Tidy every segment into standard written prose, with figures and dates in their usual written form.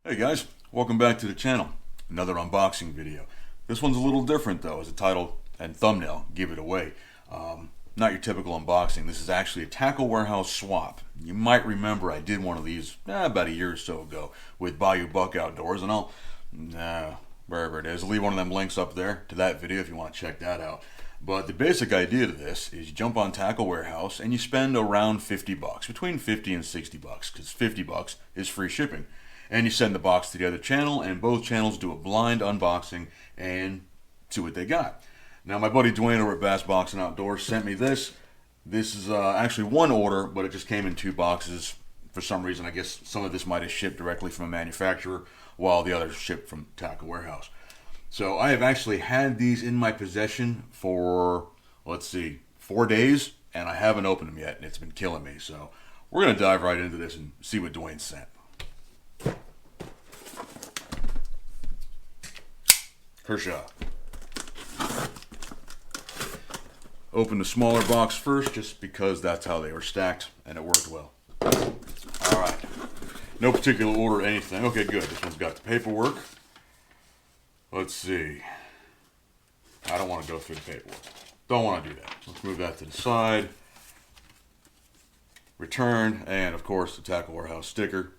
Hey guys, welcome back to the channel. Another unboxing video. This one's a little different though, as the title and thumbnail give it away. Not your typical unboxing. This is actually a tackle warehouse swap. You might remember I did one of these about a year or so ago with Bayou Buck Outdoors, and wherever it is, I'll leave one of them links up there to that video if you want to check that out. But the basic idea to this is you jump on Tackle Warehouse and you spend around 50 bucks, between 50 and 60 bucks, because 50 bucks is free shipping. And you send the box to the other channel, and both channels do a blind unboxing and see what they got. Now, my buddy Dwayne over at Bass Boxing Outdoors sent me this. This is actually one order, but it just came in 2 boxes. For some reason, I guess some of this might have shipped directly from a manufacturer, while the others shipped from Tackle Warehouse. So I have actually had these in my possession for, let's see, 4 days, and I haven't opened them yet, and it's been killing me. So we're going to dive right into this and see what Dwayne sent. Kershaw. Open the smaller box first, just because that's how they were stacked, and it worked well. Alright. No particular order or anything. Okay, good. This one's got the paperwork. Let's see. I don't want to go through the paperwork. Don't want to do that. Let's move that to the side. Return, and of course the Tackle Warehouse sticker.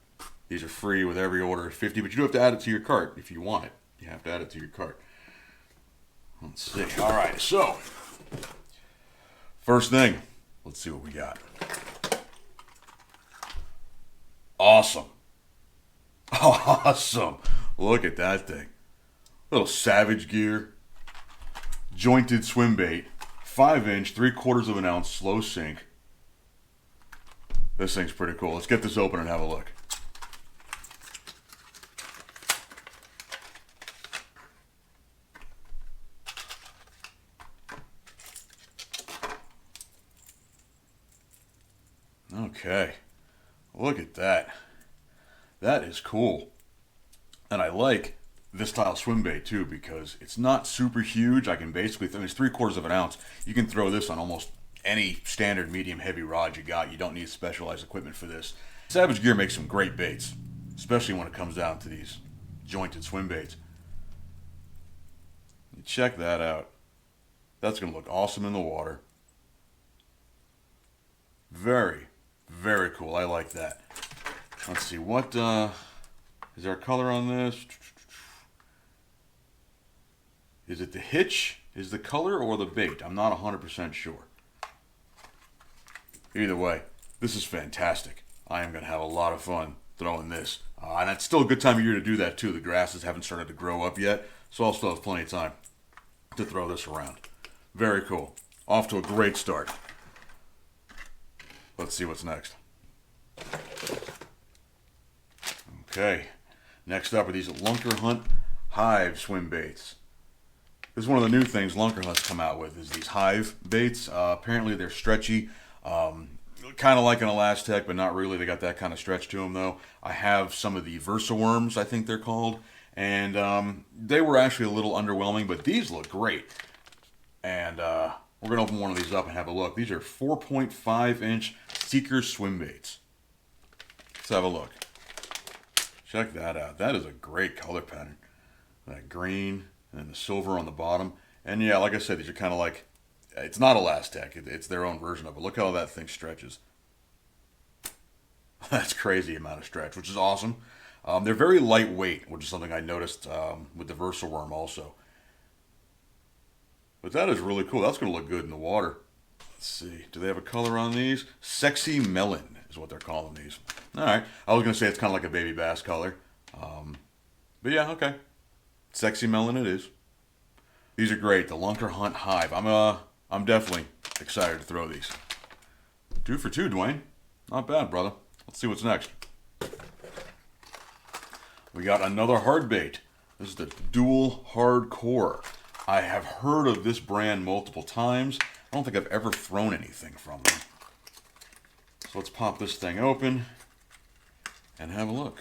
These are free with every order of 50, but you do have to add it to your cart if you want it. You have to add it to your cart. Let's see. Alright, so first thing, let's see what we got. Awesome. Awesome. Look at that thing. Little Savage Gear, jointed swim bait, 5-inch, 3/4 of an ounce, slow sink. This thing's pretty cool. Let's get this open and have a look. Okay, look at that. That is cool. And I like this style swim bait too, because it's not super huge. I can basically, it's 3/4 of an ounce. You can throw this on almost any standard medium heavy rod you got. You don't need specialized equipment for this. Savage Gear makes some great baits, especially when it comes down to these jointed swim baits. Check that out. That's going to look awesome in the water. Very, very cool. I like that. Let's see, what is there a color on this? Is it the hitch is the color or the bait? I'm not 100% sure. Either way, this is fantastic. I am going to have a lot of fun throwing this. And it's still a good time of year to do that too. The grasses haven't started to grow up yet, so I'll still have plenty of time to throw this around. Very cool. Off to a great start. Let's see what's next. Okay, next up are these Lunker Hunt Hive swim baits. This is one of the new things Lunker Hunt's come out with, is these hive baits. Apparently they're stretchy, kind of like an Elastec, but not really. They got that kind of stretch to them though. I have some of the Versaworms, I think they're called, and they were actually a little underwhelming, but these look great. And we're going to open one of these up and have a look. These are 4.5-inch Seeker swim baits. Let's have a look. Check that out. That is a great color pattern. That green and the silver on the bottom. And yeah, like I said, these are kind of like, it's not Elastec. It's their own version of it. Look how that thing stretches. That's crazy amount of stretch, which is awesome. They're very lightweight, which is something I noticed with the Versaworm also. But that is really cool. That's going to look good in the water. Let's see. Do they have a color on these? Sexy Melon is what they're calling these. All right. I was going to say it's kind of like a baby bass color. But yeah, okay. Sexy Melon it is. These are great. The Lunker Hunt Hive. I'm definitely excited to throw these. 2 for 2, Dwayne. Not bad, brother. Let's see what's next. We got another hard bait. This is the Dual Hardcore. I have heard of this brand multiple times. I don't think I've ever thrown anything from them. So let's pop this thing open and have a look.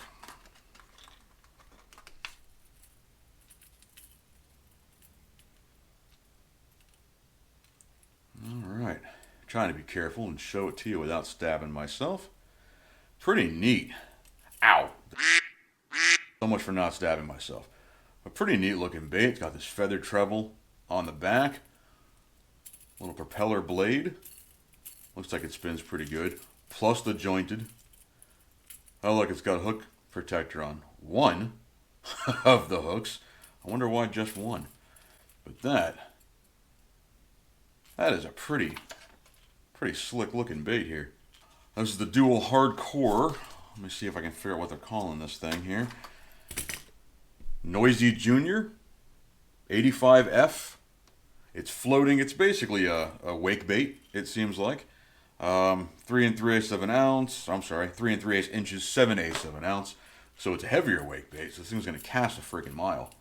All right. Trying to be careful and show it to you without stabbing myself. Pretty neat. Ow. So much for not stabbing myself. A pretty neat looking bait. It's got this feathered treble on the back. Little propeller blade. Looks like it spins pretty good. Plus the jointed. Oh look, it's got a hook protector on one of the hooks. I wonder why just one. But that is a pretty slick looking bait here. This is the dual hardcore. Let me see if I can figure out what they're calling this thing here. Noisy Junior 85F. It's floating. It's basically a wake bait, it seems like. 3 3/8 of an ounce. I'm sorry, 3 3/8 inches, 7/8 of an ounce. So it's a heavier wake bait. So this thing's going to cast a freaking mile.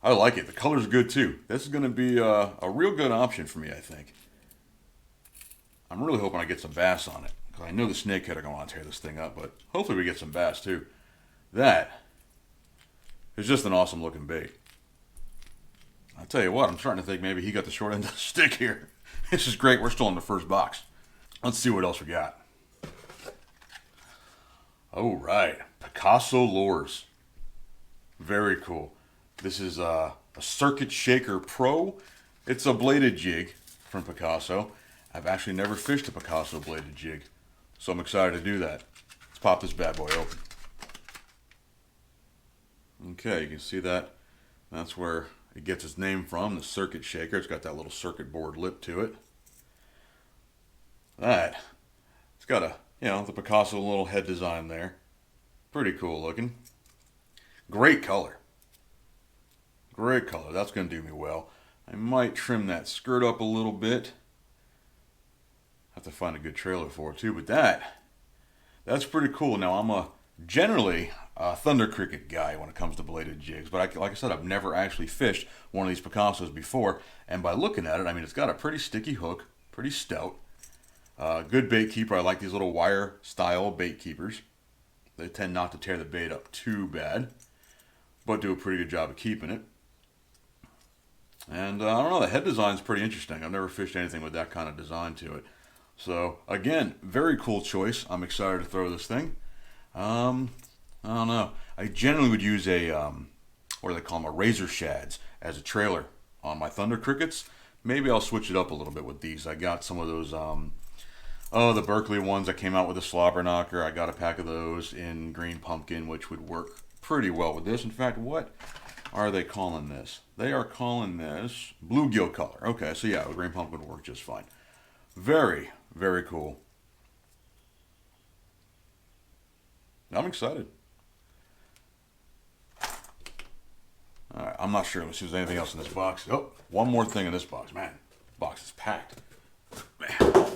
I like it. The color's good too. This is going to be a real good option for me, I think. I'm really hoping I get some bass on it. Because I know the snakehead are going to tear this thing up, but hopefully we get some bass too. That is just an awesome looking bait. I'll tell you what, I'm starting to think maybe he got the short end of the stick here. This is great. We're still in the first box. Let's see what else we got. Oh, right. Picasso lures. Very cool. This is a Circuit Shaker Pro. It's a bladed jig from Picasso. I've actually never fished a Picasso bladed jig, so I'm excited to do that. Let's pop this bad boy open. Okay, you can see that. That's where it gets its name from, the Circuit Shaker. It's got that little circuit board lip to it. It's got a, the Picasso little head design there. Pretty cool looking. Great color. Great color. That's going to do me well. I might trim that skirt up a little bit. Have to find a good trailer for it too, but that's pretty cool. Now I'm generally a Thunder Cricket guy when it comes to bladed jigs, but like I said, I've never actually fished one of these Picassos before, and by looking at it, I mean, it's got a pretty sticky hook, pretty stout. Good bait keeper. I like these little wire style bait keepers. They tend not to tear the bait up too bad, but do a pretty good job of keeping it. And I don't know, the head design is pretty interesting. I've never fished anything with that kind of design to it. So again, very cool choice. I'm excited to throw this thing. I don't know. I generally would use a, what do they call them, a razor shads as a trailer on my Thunder Crickets. Maybe I'll switch it up a little bit with these. I got some of those, the Berkeley ones that came out with a slobber knocker. I got a pack of those in green pumpkin, which would work pretty well with this. In fact, what are they calling this? They are calling this bluegill color. Okay, so yeah, green pumpkin would work just fine. Very, very cool. I'm excited. Alright, I'm not sure. Let's see if there's anything else in this box. Oh, one more thing in this box. Man, the box is packed. Man.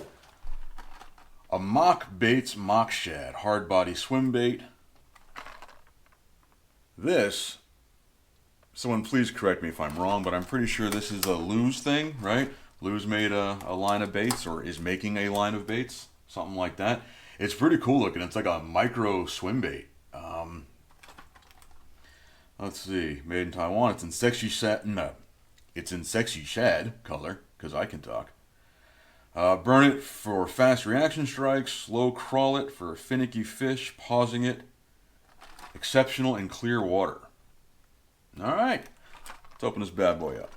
A Mock Baits Mock Shad hard body swim bait. This, someone please correct me if I'm wrong, but I'm pretty sure this is a Lou's thing, right? Lou's made a line of baits, or is making a line of baits, something like that. It's pretty cool looking. It's like a micro swim bait. Let's see, made in Taiwan. It's in sexy shad. No, it's in sexy shad color, because I can talk. Burn it for fast reaction strikes. Slow crawl it for finicky fish. Pausing it. Exceptional in clear water. All right, let's open this bad boy up.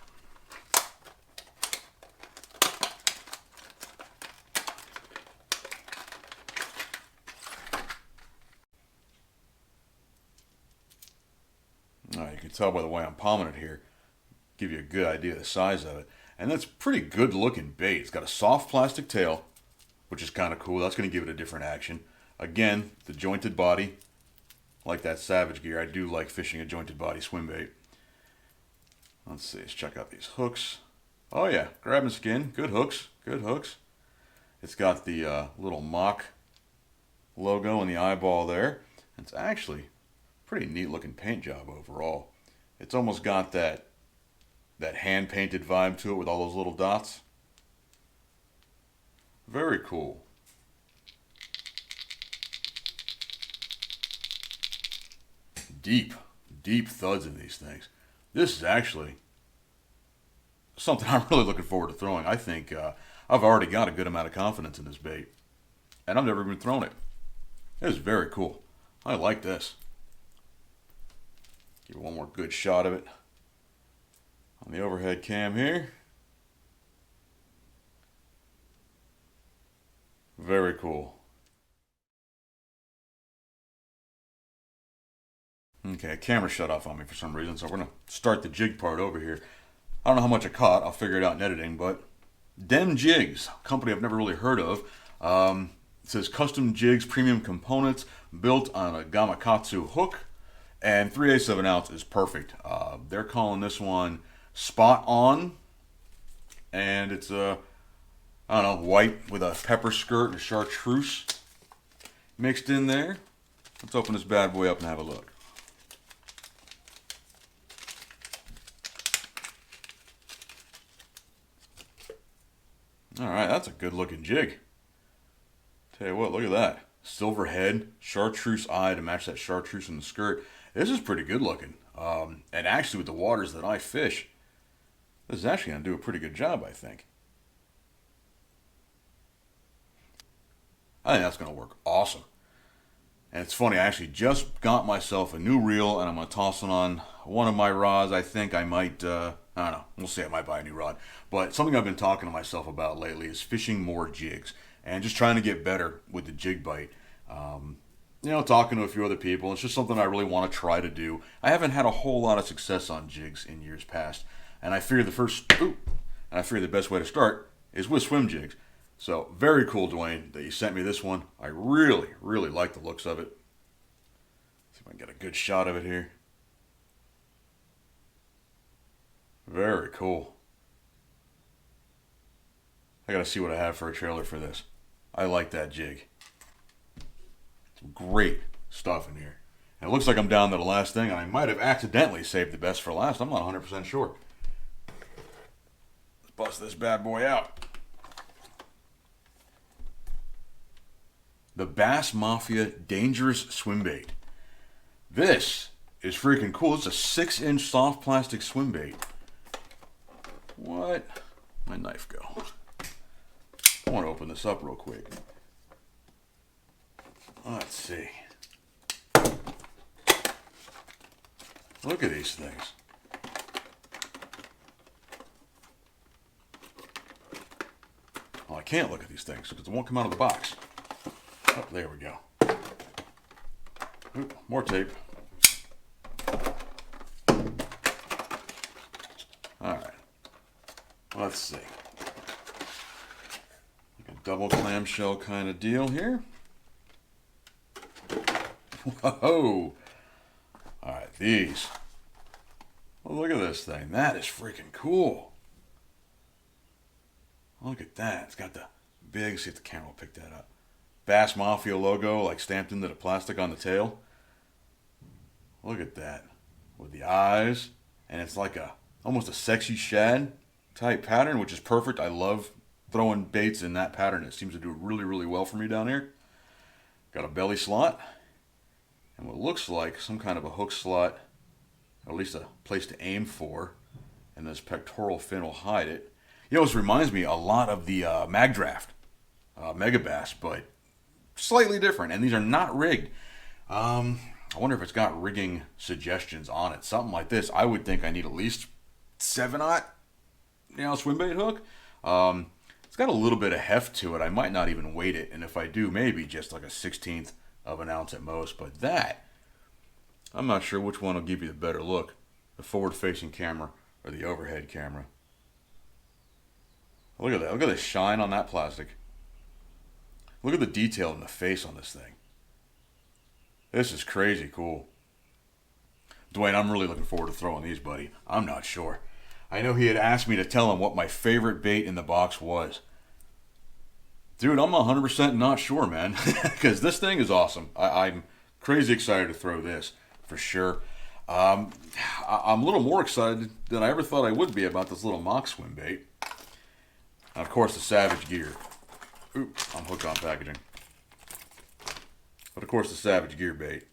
You can tell by the way I'm palming it here, give you a good idea of the size of it. And that's pretty good looking bait. It's got a soft plastic tail, which is kind of cool. That's going to give it a different action. Again, the jointed body, like that Savage gear. I do like fishing a jointed body swim bait. Let's see, let's check out these hooks. Oh yeah, grab and skin. Good hooks, good hooks. It's got the little Mock logo in the eyeball there. It's actually pretty neat looking paint job overall. It's almost got that hand painted vibe to it with all those little dots. Very cool. Deep thuds in these things. This is actually something I'm really looking forward to throwing. I think I've already got a good amount of confidence in this bait, and I've never even thrown it. It is very cool. I like this. Give it one more good shot of it on the overhead cam here. Very cool. Okay, camera shut off on me for some reason, so we're going to start the jig part over here. I don't know how much I caught. I'll figure it out in editing, but Den Jigs, a company I've never really heard of. It says custom jigs, premium components, built on a Gamakatsu hook, and 3/8 of an ounce is perfect. They're calling this one Spot On, and it's I don't know, white with a pepper skirt and a chartreuse mixed in there. Let's open this bad boy up and have a look. Alright, that's a good looking jig. Tell you what, look at that. Silver head, chartreuse eye to match that chartreuse in the skirt. This is pretty good looking. And actually with the waters that I fish, this is actually going to do a pretty good job, I think. I think that's going to work awesome. And it's funny, I actually just got myself a new reel, and I'm going to toss it on one of my rods. I think I might, I don't know, we'll see, I might buy a new rod. But something I've been talking to myself about lately is fishing more jigs and just trying to get better with the jig bite. You know, talking to a few other people, it's just something I really want to try to do. I haven't had a whole lot of success on jigs in years past, and I figure the best way to start is with swim jigs. So, very cool, Dwayne, that you sent me this one. I really, really like the looks of it. See if I can get a good shot of it here. Very cool. I gotta see what I have for a trailer for this. I like that jig. Some great stuff in here. And it looks like I'm down to the last thing, and I might have accidentally saved the best for last. I'm not 100% sure. Let's bust this bad boy out. The Bass Mafia Dangerous Swim Bait. This is freaking cool. It's a 6-inch soft plastic swim bait. What? My knife go. I want to open this up real quick. Let's see. Look at these things. Well, I can't look at these things because it won't come out of the box. Oh, there we go. Ooh, more tape. Alright. Let's see. Like a double clamshell kind of deal here. Whoa! Alright, these. Well, look at this thing. That is freaking cool. Look at that. It's got the big, see if the camera will pick that up. Bass Mafia logo like stamped into the plastic on the tail. Look at that. With the eyes. And it's like almost a sexy shad type pattern, which is perfect. I love throwing baits in that pattern. It seems to do really, really well for me down here. Got a belly slot. And what looks like some kind of a hook slot. Or at least a place to aim for. And this pectoral fin will hide it. You know, this reminds me a lot of the Magdraft Mega Bass, but slightly different, and these are not rigged. I wonder if it's got rigging suggestions on it. Something like this, I would think I need at least 7/0, swim bait hook. It's got a little bit of heft to it. I might not even weight it, and if I do, maybe just like a 1/16 of an ounce at most. But that, I'm not sure which one will give you the better look, the forward-facing camera or the overhead camera. Look at that. Look at the shine on that plastic. Look at the detail in the face on this thing. This is crazy cool. Dwayne, I'm really looking forward to throwing these, buddy. I'm not sure. I know he had asked me to tell him what my favorite bait in the box was. Dude, I'm 100% not sure, man. Because this thing is awesome. I'm crazy excited to throw this, for sure. I'm a little more excited than I ever thought I would be about this little mock swim bait. And of course, the Savage Gear. Ooh, I'm hooked on packaging. But of course, the Savage Gear bait.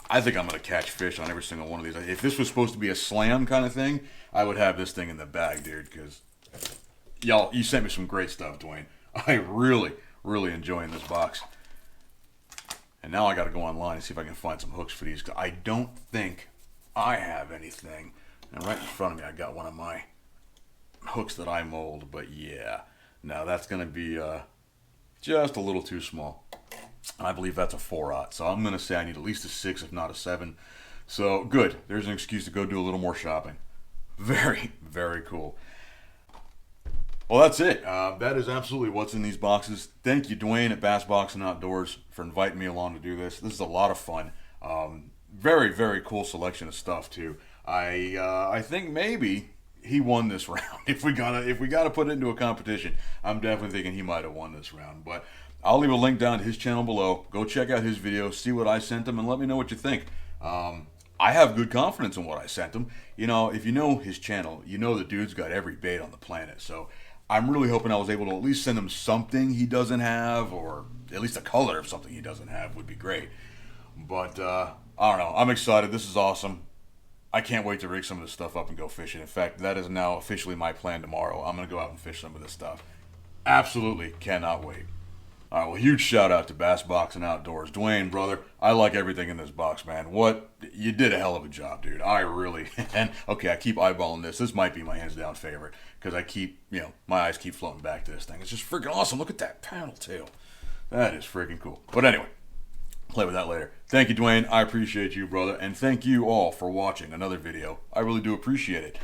I think I'm going to catch fish on every single one of these. If this was supposed to be a slam kind of thing, I would have this thing in the bag, dude. Because, y'all, you sent me some great stuff, Dwayne. I really, really enjoying this box. And now I got to go online and see if I can find some hooks for these. I don't think I have anything. And right in front of me, I got one of my hooks that I mold. But yeah, now that's going to be just a little too small. I believe that's a 4/0. So I'm going to say I need at least a 6, if not a 7. So good. There's an excuse to go do a little more shopping. Very, very cool. Well, that's it. That is absolutely what's in these boxes. Thank you, Dwayne at Bass Boxing Outdoors, for inviting me along to do this. This is a lot of fun. Very, very cool selection of stuff too. I think maybe he won this round. If we gotta put it into a competition, I'm definitely thinking he might have won this round. But I'll leave a link down to his channel below. Go check out his video, see what I sent him, and let me know what you think. I have good confidence in what I sent him. You know, if you know his channel, you know the dude's got every bait on the planet. So I'm really hoping I was able to at least send him something he doesn't have, or at least a color of something he doesn't have would be great. But I don't know. I'm excited. This is awesome. I can't wait to rig some of this stuff up and go fishing. In fact, that is now officially my plan tomorrow. I'm going to go out and fish some of this stuff. Absolutely cannot wait. All right, well, huge shout out to Bass Boxing Outdoors. Dwayne, brother, I like everything in this box, man. You did a hell of a job, dude. I really, and okay, I keep eyeballing this. This might be my hands down favorite because my eyes keep floating back to this thing. It's just freaking awesome. Look at that paddle tail. That is freaking cool. But anyway, play with that later. Thank you, Dwayne. I appreciate you, brother. And thank you all for watching another video. I really do appreciate it.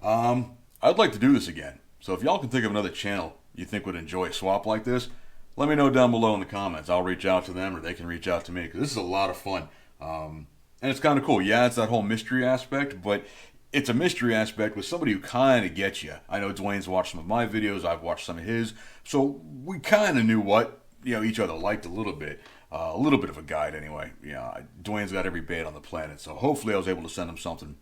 I'd like to do this again. So if y'all can think of another channel you think would enjoy a swap like this, let me know down below in the comments. I'll reach out to them, or they can reach out to me, because this is a lot of fun. And it's kind of cool. Yeah, it's that whole mystery aspect, but it's a mystery aspect with somebody who kind of gets you. I know Dwayne's watched some of my videos. I've watched some of his. So we kind of knew what each other liked a little bit. A little bit of a guide anyway. Yeah, Dwayne's got every bait on the planet. So hopefully I was able to send him something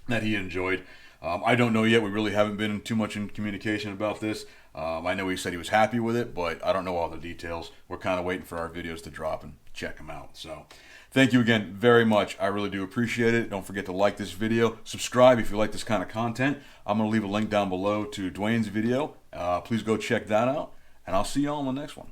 that he enjoyed. I don't know yet. We really haven't been too much in communication about this. I know he said he was happy with it, but I don't know all the details. We're kind of waiting for our videos to drop and check them out. So thank you again very much. I really do appreciate it. Don't forget to like this video. Subscribe if you like this kind of content. I'm going to leave a link down below to Dwayne's video. Please go check that out, and I'll see y'all in the next one.